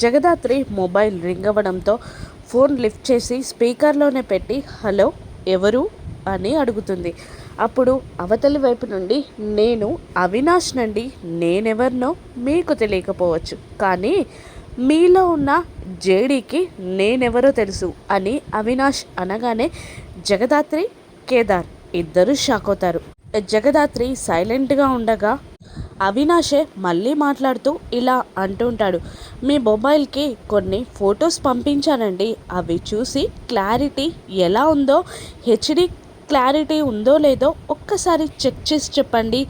Jagadhatri mobile ring అవ్వడంతో phone lift చేసి స్పీకర్లోనే పెట్టి హలో ఎవరు అని అడుగుతుంది. అప్పుడు అవతలి వైపు నుండి నేను అవినాష్ నండి, నేనెవరినో మీకు తెలియకపోవచ్చు, కానీ మీలో ఉన్న జేడీకి నేనెవరో తెలుసు అని అవినాష్ అనగానే జగదాత్రి, కేదార్ ఇద్దరు షాక్ అవుతారు. జగదాత్రి సైలెంట్గా ఉండగా అవినాషే మళ్ళీ మాట్లాడుతూ ఇలా అంటుంటాడు, మీ మొబైల్కి కొన్ని ఫొటోస్ పంపించానండి, అవి చూసి క్లారిటీ ఎలా ఉందో, హెచ్డి క్లారిటీ ఉందో లేదో ఒక్కసారి చెక్ చేసి చెప్పండి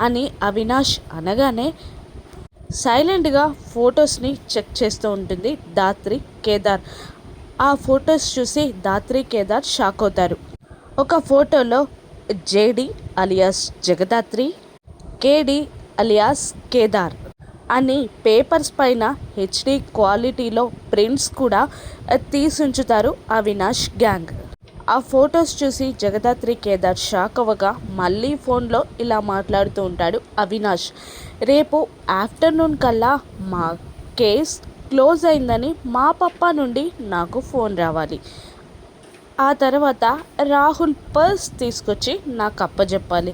అని అవినాష్ అనగానే సైలెంట్గా ఫొటోస్ని చెక్ చేస్తూ ఉంటుంది దాత్రి, కేదార్. ఆ ఫొటోస్ చూసి దాత్రి, కేదార్ షాక్ అవుతారు. ఒక ఫోటోలో జేడి అలియాస్ జగదాత్రి, కేడి అలియాస్ కేదార్ అని పేపర్స్ పైన హెచ్డి క్వాలిటీలో ప్రింట్స్ కూడా తీసుంచుతారు అవినాష్ గ్యాంగ్. ఆ ఫొటోస్ చూసి జగదాత్రి, కేదార్ షాక్ అవ్వగా మళ్ళీ ఫోన్లో ఇలా మాట్లాడుతూ ఉంటాడు అవినాష్, రేపు ఆఫ్టర్నూన్ కల్లా మా కేస్ క్లోజ్ అయిందని మా పప్పా నుండి నాకు ఫోన్ రావాలి. ఆ తర్వాత రాహుల్ పర్స్ తీసుకొచ్చి నాకు అప్పచెప్పాలి.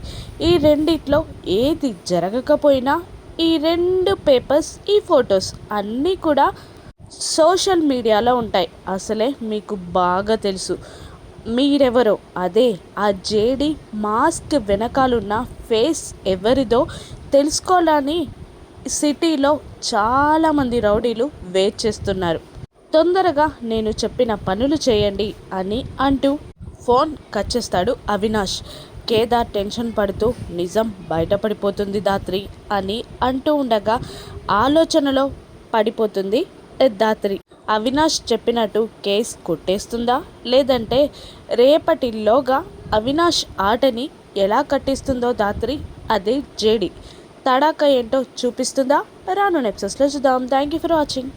ఈ రెండిట్లో ఏది జరగకపోయినా ఈ రెండు పేపర్స్, ఈ ఫొటోస్ అన్నీ కూడా సోషల్ మీడియాలో ఉంటాయి. అసలే మీకు బాగా తెలుసు మీరెవరో, అదే ఆ జేడి మాస్క్ వెనకాలన్న ఫేస్ ఎవరిదో తెలుసుకోవాలని సిటీలో చాలామంది రౌడీలు వెయిట్ చేస్తున్నారు. తొందరగా నేను చెప్పిన పనులు చేయండి అని అంటూ ఫోన్ కట్ చేస్తాడు అవినాష్. కేదార్ టెన్షన్ పడుతూ నిజం బయటపడిపోతుంది దాత్రి అని అంటూ ఉండగా ఆలోచనలో పడిపోతుంది దాత్రి. అవినాష్ చెప్పినట్టు కేస్ కొట్టేస్తుందా, లేదంటే రేపటిలోగా అవినాష్ ఆటని ఎలా కట్టిస్తుందో దాత్రి, అదే జేడి తడాక ఏంటో చూపిస్తుందా? రాను ఎపిసోడ్స్లో చూద్దాం. Thank you for watching.